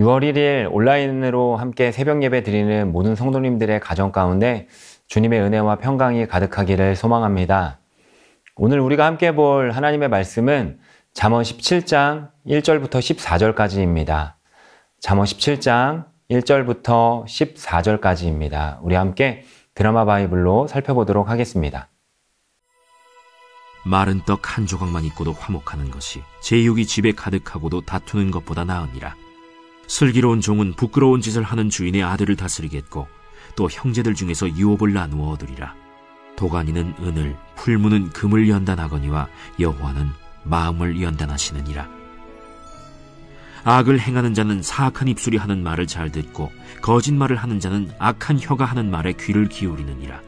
6월 1일 온라인으로 함께 새벽 예배 드리는 모든 성도님들의 가정 가운데 주님의 은혜와 평강이 가득하기를 소망합니다. 오늘 우리가 함께 볼 하나님의 말씀은 잠언 17장 1절부터 14절까지입니다. 잠언 17장 1절부터 14절까지입니다. 우리 함께 드라마 바이블로 살펴보도록 하겠습니다. 마른 떡 한 조각만 있고도 화목하는 것이 제육이 집에 가득하고도 다투는 것보다 나으니라. 슬기로운 종은 부끄러운 짓을 하는 주인의 아들을 다스리겠고 또 형제들 중에서 유업을 나누어 얻으리라. 도가니는 은을, 풀무는 금을 연단하거니와 여호와는 마음을 연단하시느니라. 악을 행하는 자는 사악한 입술이 하는 말을 잘 듣고 거짓말을 하는 자는 악한 혀가 하는 말에 귀를 기울이느니라.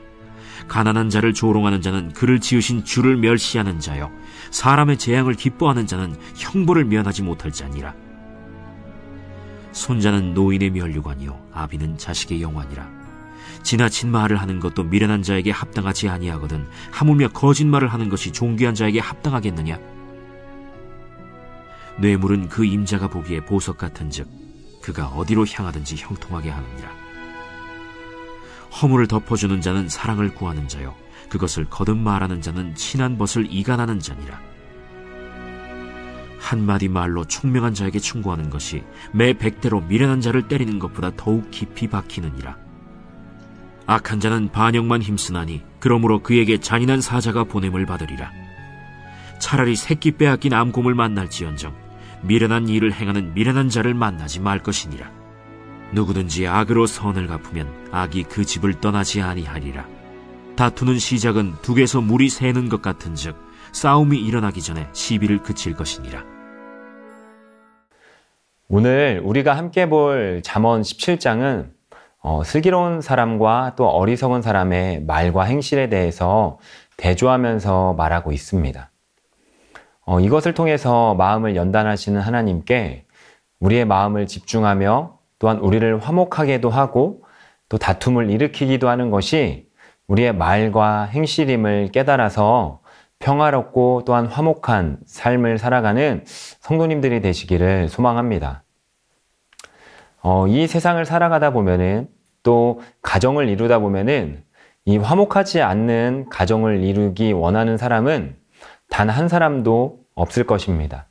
가난한 자를 조롱하는 자는 그를 지으신 주를 멸시하는 자요, 사람의 재앙을 기뻐하는 자는 형벌을 면하지 못할 자니라. 손자는 노인의 면류관이요 아비는 자식의 영화니라. 지나친 말을 하는 것도 미련한 자에게 합당하지 아니하거든 하물며 거짓말을 하는 것이 존귀한 자에게 합당하겠느냐. 뇌물은 그 임자가 보기에 보석 같은즉 그가 어디로 향하든지 형통하게 하느니라. 허물을 덮어주는 자는 사랑을 구하는 자요 그것을 거듭 말하는 자는 친한 벗을 이간하는 자니라. 한마디 말로 총명한 자에게 충고하는 것이 매 100대로 미련한 자를 때리는 것보다 더욱 깊이 박히느니라. 악한 자는 반역만 힘쓰나니 그러므로 그에게 잔인한 사자가 보냄을 받으리라. 차라리 새끼 빼앗긴 암곰을 만날지언정 미련한 일을 행하는 미련한 자를 만나지 말 것이니라. 누구든지 악으로 선을 갚으면 악이 그 집을 떠나지 아니하리라. 다투는 시작은 둑에서 물이 새는 것 같은즉 싸움이 일어나기 전에 시비를 그칠 것이니라. 오늘 우리가 함께 볼 잠언 17장은 슬기로운 사람과 또 어리석은 사람의 말과 행실에 대해서 대조하면서 말하고 있습니다. 이것을 통해서 마음을 연단하시는 하나님께 우리의 마음을 집중하며 또한 우리를 화목하게도 하고 또 다툼을 일으키기도 하는 것이 우리의 말과 행실임을 깨달아서 평화롭고 또한 화목한 삶을 살아가는 성도님들이 되시기를 소망합니다. 이 세상을 살아가다 보면은 또 가정을 이루다 보면은 이 화목하지 않는 가정을 이루기 원하는 사람은 단 한 사람도 없을 것입니다.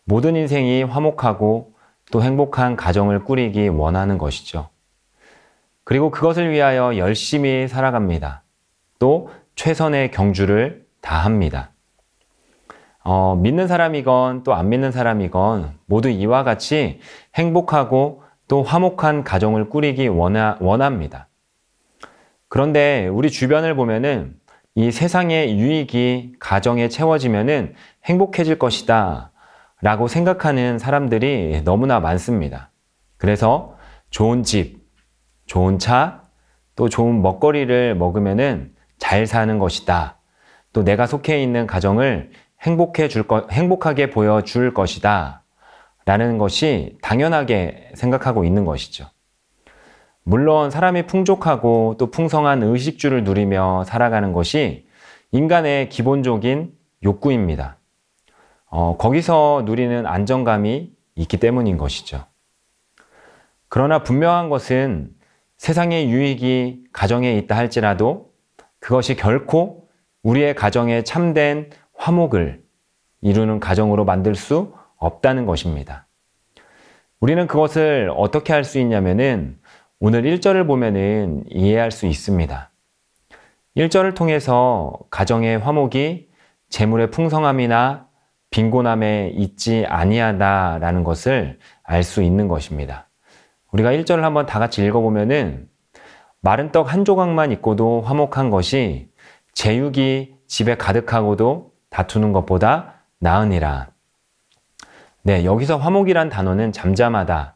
모든 인생이 화목하고 또 행복한 가정을 꾸리기 원하는 것이죠. 그리고 그것을 위하여 열심히 살아갑니다. 또 최선의 경주를 다합니다. 믿는 사람이건 또 안 믿는 사람이건 모두 이와 같이 행복하고 또 화목한 가정을 꾸리기 원합니다. 그런데 우리 주변을 보면은 이 세상의 유익이 가정에 채워지면은 행복해질 것이다 라고 생각하는 사람들이 너무나 많습니다. 그래서 좋은 집, 좋은 차, 또 좋은 먹거리를 먹으면은 잘 사는 것이다. 또 내가 속해 있는 가정을 행복하게 보여줄 것이다 라는 것이 당연하게 생각하고 있는 것이죠. 물론 사람이 풍족하고 또 풍성한 의식주를 누리며 살아가는 것이 인간의 기본적인 욕구입니다. 거기서 누리는 안정감이 있기 때문인 것이죠. 그러나 분명한 것은 세상의 유익이 가정에 있다 할지라도 그것이 결코 우리의 가정에 참된 화목을 이루는 가정으로 만들 수 없다는 것입니다. 우리는 그것을 어떻게 할 수 있냐면은 오늘 1절을 보면은 이해할 수 있습니다. 1절을 통해서 가정의 화목이 재물의 풍성함이나 빈곤함에 있지 아니하다라는 것을 알 수 있는 것입니다. 우리가 1절을 한번 다 같이 읽어보면은 마른 떡 한 조각만 있고도 화목한 것이 제육이 집에 가득하고도 다투는 것보다 나으니라. 네, 여기서 화목이란 단어는 잠잠하다,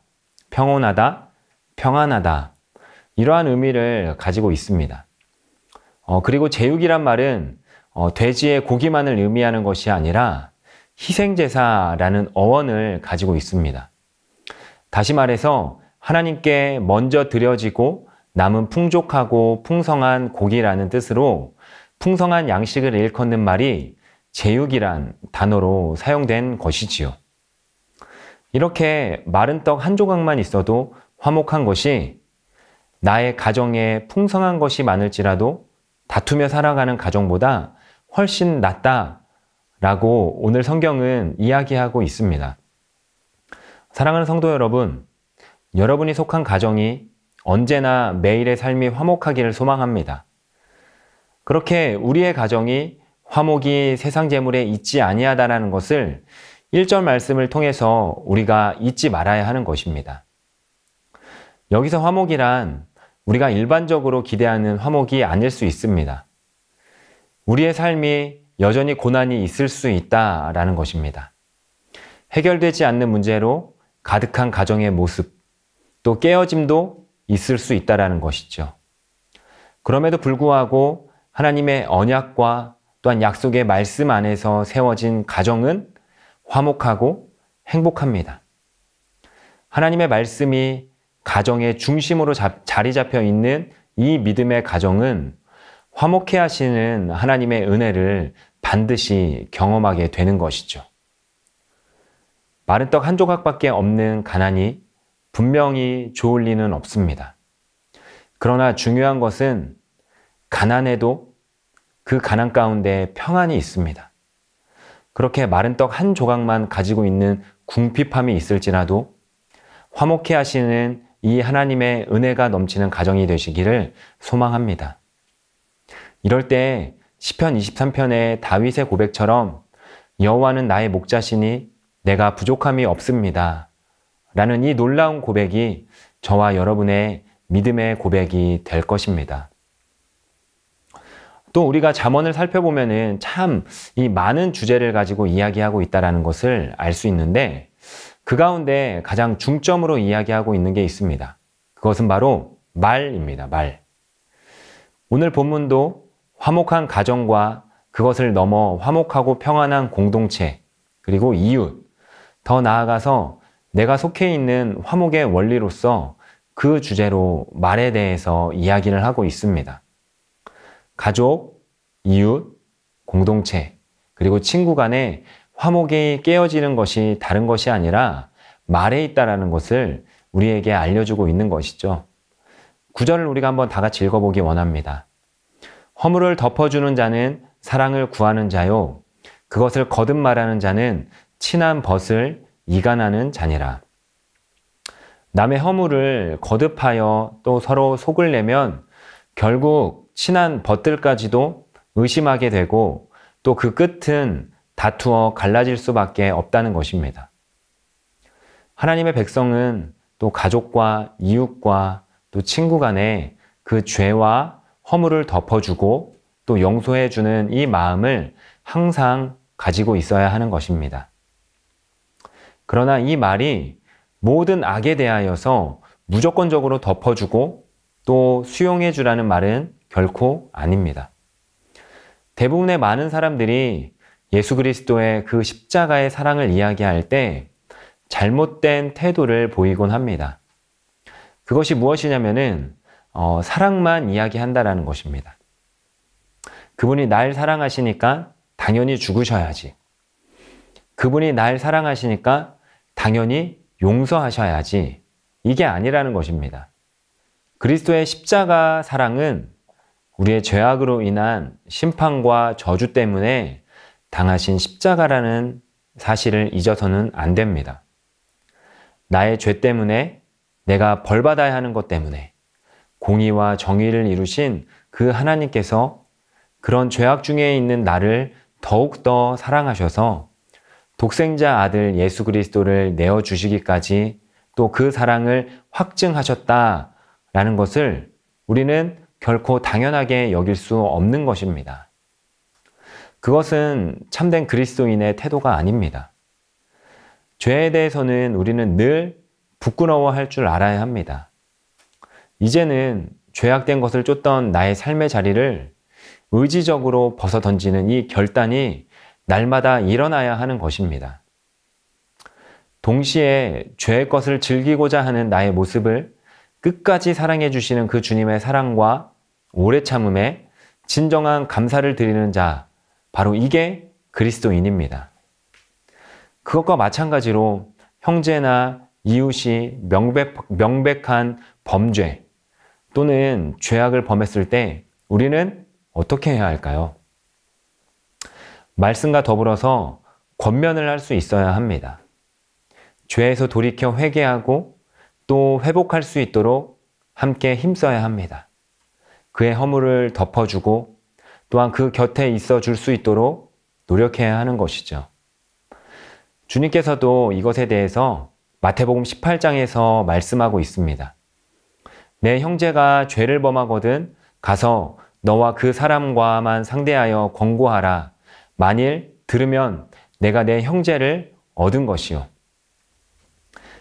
평온하다, 평안하다 이러한 의미를 가지고 있습니다. 그리고 제육이란 말은 돼지의 고기만을 의미하는 것이 아니라 희생제사라는 어원을 가지고 있습니다. 다시 말해서 하나님께 먼저 드려지고 남은 풍족하고 풍성한 고기라는 뜻으로 풍성한 양식을 일컫는 말이 제육이란 단어로 사용된 것이지요. 이렇게 마른 떡 한 조각만 있어도 화목한 것이 나의 가정에 풍성한 것이 많을지라도 다투며 살아가는 가정보다 훨씬 낫다라고 오늘 성경은 이야기하고 있습니다. 사랑하는 성도 여러분, 여러분이 속한 가정이 언제나 매일의 삶이 화목하기를 소망합니다. 그렇게 우리의 가정이 화목이 세상 재물에 있지 아니하다라는 것을 1절 말씀을 통해서 우리가 잊지 말아야 하는 것입니다. 여기서 화목이란 우리가 일반적으로 기대하는 화목이 아닐 수 있습니다. 우리의 삶이 여전히 고난이 있을 수 있다라는 것입니다. 해결되지 않는 문제로 가득한 가정의 모습, 또 깨어짐도 있을 수 있다라는 것이죠. 그럼에도 불구하고 하나님의 언약과 또한 약속의 말씀 안에서 세워진 가정은 화목하고 행복합니다. 하나님의 말씀이 가정의 중심으로 자리 잡혀 있는 이 믿음의 가정은 화목해 하시는 하나님의 은혜를 반드시 경험하게 되는 것이죠. 마른 떡 한 조각밖에 없는 가난이 분명히 좋을 리는 없습니다. 그러나 중요한 것은 가난에도 그 가난 가운데 평안이 있습니다. 그렇게 마른 떡 한 조각만 가지고 있는 궁핍함이 있을지라도 화목해 하시는 이 하나님의 은혜가 넘치는 가정이 되시기를 소망합니다. 이럴 때 시편 23편의 다윗의 고백처럼 여호와는 나의 목자시니 내가 부족함이 없습니다 라는 이 놀라운 고백이 저와 여러분의 믿음의 고백이 될 것입니다. 또 우리가 잠언을 살펴보면은 참 이 많은 주제를 가지고 이야기하고 있다는 것을 알 수 있는데 그 가운데 가장 중점으로 이야기하고 있는 게 있습니다. 그것은 바로 말입니다. 말. 오늘 본문도 화목한 가정과 그것을 넘어 화목하고 평안한 공동체, 그리고 이웃, 더 나아가서 내가 속해 있는 화목의 원리로서 그 주제로 말에 대해서 이야기를 하고 있습니다. 가족, 이웃, 공동체, 그리고 친구 간에 화목이 깨어지는 것이 다른 것이 아니라 말에 있다라는 것을 우리에게 알려주고 있는 것이죠. 9절을 우리가 한번 다 같이 읽어보기 원합니다. 허물을 덮어주는 자는 사랑을 구하는 자요. 그것을 거듭 말하는 자는 친한 벗을 이간하는 자니라. 남의 허물을 거듭하여 또 서로 속을 내면 결국 친한 벗들까지도 의심하게 되고 또 그 끝은 다투어 갈라질 수밖에 없다는 것입니다. 하나님의 백성은 또 가족과 이웃과 또 친구 간에 그 죄와 허물을 덮어주고 또 용서해주는 이 마음을 항상 가지고 있어야 하는 것입니다. 그러나 이 말이 모든 악에 대하여서 무조건적으로 덮어주고 또 수용해주라는 말은 결코 아닙니다. 대부분의 많은 사람들이 예수 그리스도의 그 십자가의 사랑을 이야기할 때 잘못된 태도를 보이곤 합니다. 그것이 무엇이냐면은 사랑만 이야기한다라는 것입니다. 그분이 날 사랑하시니까 당연히 죽으셔야지. 그분이 날 사랑하시니까 당연히 용서하셔야지. 이게 아니라는 것입니다. 그리스도의 십자가 사랑은 우리의 죄악으로 인한 심판과 저주 때문에 당하신 십자가라는 사실을 잊어서는 안 됩니다. 나의 죄 때문에 내가 벌받아야 하는 것 때문에 공의와 정의를 이루신 그 하나님께서 그런 죄악 중에 있는 나를 더욱더 사랑하셔서 독생자 아들 예수 그리스도를 내어주시기까지 또 그 사랑을 확증하셨다라는 것을 우리는 결코 당연하게 여길 수 없는 것입니다. 그것은 참된 그리스도인의 태도가 아닙니다. 죄에 대해서는 우리는 늘 부끄러워할 줄 알아야 합니다. 이제는 죄악된 것을 쫓던 나의 삶의 자리를 의지적으로 벗어던지는 이 결단이 날마다 일어나야 하는 것입니다. 동시에 죄의 것을 즐기고자 하는 나의 모습을 끝까지 사랑해 주시는 그 주님의 사랑과 오래 참음에 진정한 감사를 드리는 자, 바로 이게 그리스도인입니다. 그것과 마찬가지로 형제나 이웃이 명백한 범죄 또는 죄악을 범했을 때 우리는 어떻게 해야 할까요? 말씀과 더불어서 권면을 할 수 있어야 합니다. 죄에서 돌이켜 회개하고 또 회복할 수 있도록 함께 힘써야 합니다. 그의 허물을 덮어주고 또한 그 곁에 있어 줄 수 있도록 노력해야 하는 것이죠. 주님께서도 이것에 대해서 마태복음 18장에서 말씀하고 있습니다. 내 형제가 죄를 범하거든 가서 너와 그 사람과만 상대하여 권고하라. 만일 들으면 내가 내 형제를 얻은 것이요.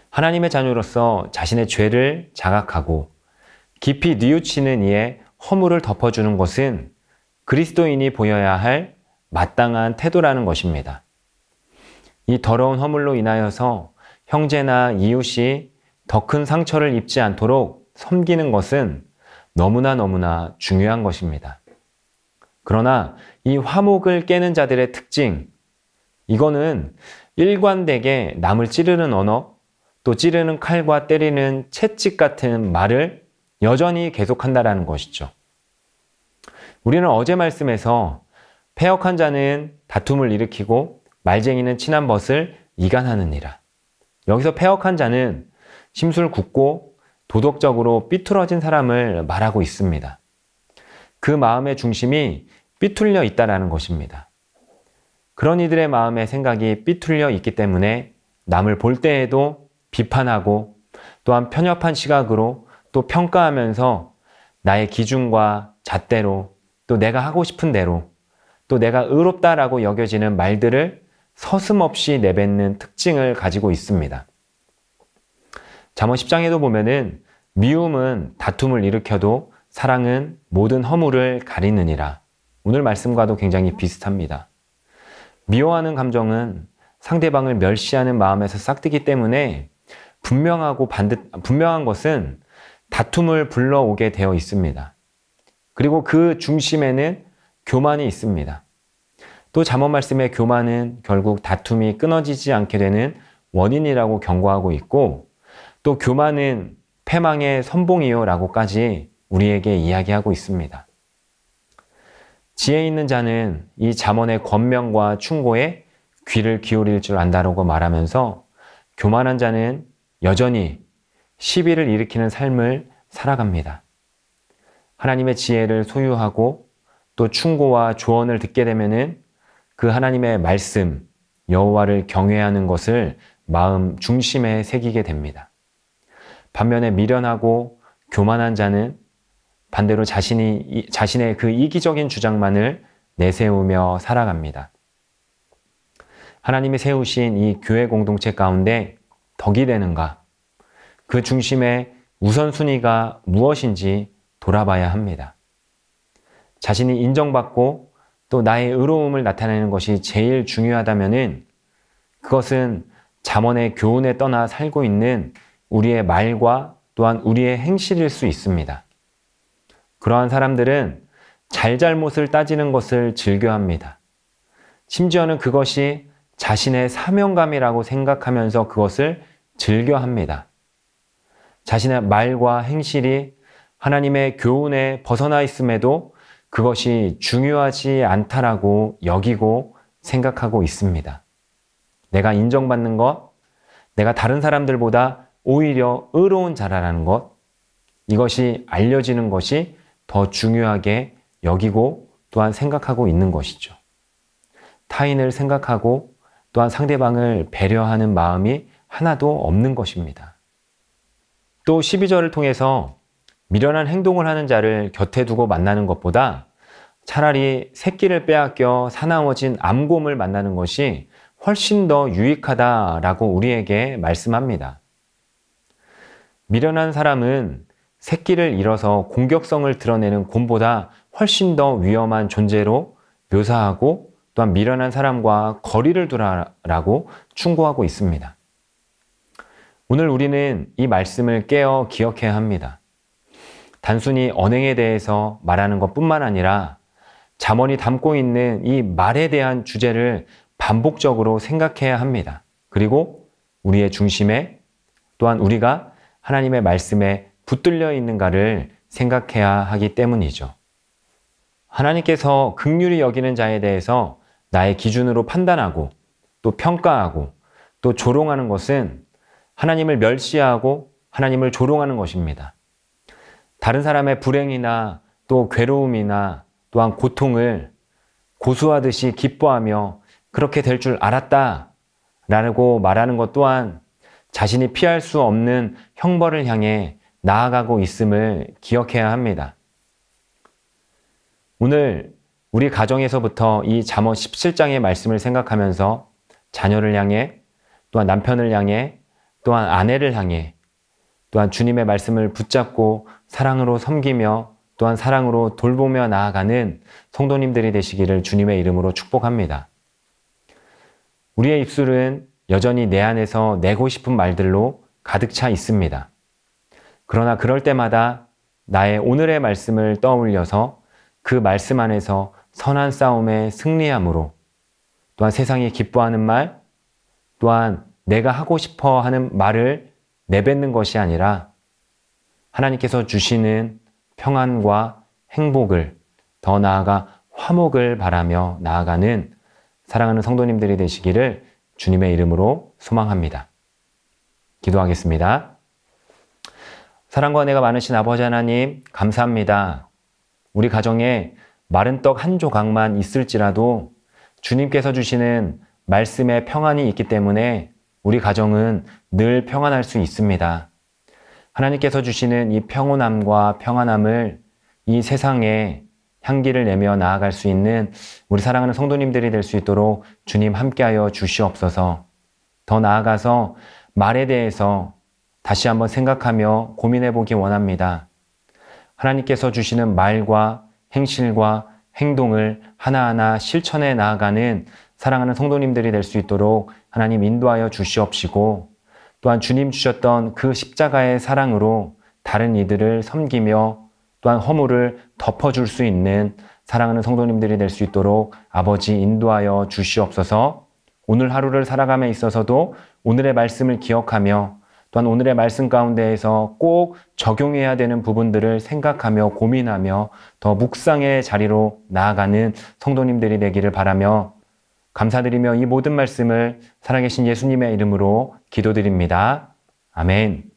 하나님의 자녀로서 자신의 죄를 자각하고 깊이 뉘우치는 이의 허물을 덮어주는 것은 그리스도인이 보여야 할 마땅한 태도라는 것입니다. 이 더러운 허물로 인하여서 형제나 이웃이 더 큰 상처를 입지 않도록 섬기는 것은 너무나 중요한 것입니다. 그러나 이 화목을 깨는 자들의 특징, 이거는 일관되게 남을 찌르는 언어, 또 찌르는 칼과 때리는 채찍 같은 말을 여전히 계속한다라는 것이죠. 우리는 어제 말씀에서 패역한 자는 다툼을 일으키고 말쟁이는 친한 벗을 이간하느니라. 여기서 패역한 자는 심술 굳고 도덕적으로 삐뚤어진 사람을 말하고 있습니다. 그 마음의 중심이 삐뚤려 있다라는 것입니다. 그런 이들의 마음의 생각이 삐뚤려 있기 때문에 남을 볼 때에도 비판하고 또한 편협한 시각으로 또 평가하면서 나의 기준과 잣대로 또 내가 하고 싶은 대로 또 내가 의롭다라고 여겨지는 말들을 서슴없이 내뱉는 특징을 가지고 있습니다. 잠언 10장에도 보면은 미움은 다툼을 일으켜도 사랑은 모든 허물을 가리느니라. 오늘 말씀과도 굉장히 비슷합니다. 미워하는 감정은 상대방을 멸시하는 마음에서 싹트기 때문에 분명한 것은 다툼을 불러오게 되어 있습니다. 그리고 그 중심에는 교만이 있습니다. 또 잠언 말씀의 교만은 결국 다툼이 끊어지지 않게 되는 원인이라고 경고하고 있고 또 교만은 패망의 선봉이요 라고까지 우리에게 이야기하고 있습니다. 지혜 있는 자는 이 잠언의 권명과 충고에 귀를 기울일 줄 안다라고 말하면서 교만한 자는 여전히 시비를 일으키는 삶을 살아갑니다. 하나님의 지혜를 소유하고 또 충고와 조언을 듣게 되면은 그 하나님의 말씀, 여호와를 경외하는 것을 마음 중심에 새기게 됩니다. 반면에 미련하고 교만한 자는 반대로 자신의 그 이기적인 주장만을 내세우며 살아갑니다. 하나님이 세우신 이 교회 공동체 가운데 덕이 되는가? 그 중심에 우선순위가 무엇인지 돌아봐야 합니다. 자신이 인정받고 또 나의 의로움을 나타내는 것이 제일 중요하다면은 그것은 잠언의 교훈에 떠나 살고 있는 우리의 말과 또한 우리의 행실일 수 있습니다. 그러한 사람들은 잘잘못을 따지는 것을 즐겨합니다. 심지어는 그것이 자신의 사명감이라고 생각하면서 그것을 즐겨합니다. 자신의 말과 행실이 하나님의 교훈에 벗어나 있음에도 그것이 중요하지 않다라고 여기고 생각하고 있습니다. 내가 인정받는 것, 내가 다른 사람들보다 오히려 의로운 자라라는 것, 이것이 알려지는 것이 더 중요하게 여기고 또한 생각하고 있는 것이죠. 타인을 생각하고 또한 상대방을 배려하는 마음이 하나도 없는 것입니다. 또 12절을 통해서 미련한 행동을 하는 자를 곁에 두고 만나는 것보다 차라리 새끼를 빼앗겨 사나워진 암곰을 만나는 것이 훨씬 더 유익하다라고 우리에게 말씀합니다. 미련한 사람은 새끼를 잃어서 공격성을 드러내는 곰보다 훨씬 더 위험한 존재로 묘사하고 또한 미련한 사람과 거리를 두라라고 충고하고 있습니다. 오늘 우리는 이 말씀을 깨어 기억해야 합니다. 단순히 언행에 대해서 말하는 것뿐만 아니라 잠언이 담고 있는 이 말에 대한 주제를 반복적으로 생각해야 합니다. 그리고 우리의 중심에 또한 우리가 하나님의 말씀에 붙들려 있는가를 생각해야 하기 때문이죠. 하나님께서 긍휼히 여기는 자에 대해서 나의 기준으로 판단하고 또 평가하고 또 조롱하는 것은 하나님을 멸시하고 하나님을 조롱하는 것입니다. 다른 사람의 불행이나 또 괴로움이나 또한 고통을 고수하듯이 기뻐하며 그렇게 될 줄 알았다 라고 말하는 것 또한 자신이 피할 수 없는 형벌을 향해 나아가고 있음을 기억해야 합니다. 오늘 우리 가정에서부터 이 잠언 17장의 말씀을 생각하면서 자녀를 향해 또한 남편을 향해 또한 아내를 향해 또한 주님의 말씀을 붙잡고 사랑으로 섬기며 또한 사랑으로 돌보며 나아가는 성도님들이 되시기를 주님의 이름으로 축복합니다. 우리의 입술은 여전히 내 안에서 내고 싶은 말들로 가득 차 있습니다. 그러나 그럴 때마다 나의 오늘의 말씀을 떠올려서 그 말씀 안에서 선한 싸움에 승리함으로 또한 세상이 기뻐하는 말 또한 내가 하고 싶어 하는 말을 내뱉는 것이 아니라 하나님께서 주시는 평안과 행복을 더 나아가 화목을 바라며 나아가는 사랑하는 성도님들이 되시기를 주님의 이름으로 소망합니다. 기도하겠습니다. 사랑과 은혜가 많으신 아버지 하나님 감사합니다. 우리 가정에 마른 떡 한 조각만 있을지라도 주님께서 주시는 말씀의 평안이 있기 때문에 우리 가정은 늘 평안할 수 있습니다. 하나님께서 주시는 이 평온함과 평안함을 이 세상에 향기를 내며 나아갈 수 있는 우리 사랑하는 성도님들이 될 수 있도록 주님 함께하여 주시옵소서. 더 나아가서 말에 대해서 다시 한번 생각하며 고민해 보기 원합니다. 하나님께서 주시는 말과 행실과 행동을 하나하나 실천해 나아가는 사랑하는 성도님들이 될 수 있도록 하나님 인도하여 주시옵시고 또한 주님 주셨던 그 십자가의 사랑으로 다른 이들을 섬기며 또한 허물을 덮어줄 수 있는 사랑하는 성도님들이 될 수 있도록 아버지 인도하여 주시옵소서. 오늘 하루를 살아감에 있어서도 오늘의 말씀을 기억하며 또한 오늘의 말씀 가운데에서 꼭 적용해야 되는 부분들을 생각하며 고민하며 더 묵상의 자리로 나아가는 성도님들이 되기를 바라며 감사드리며 이 모든 말씀을 살아계신 예수님의 이름으로 기도드립니다. 아멘.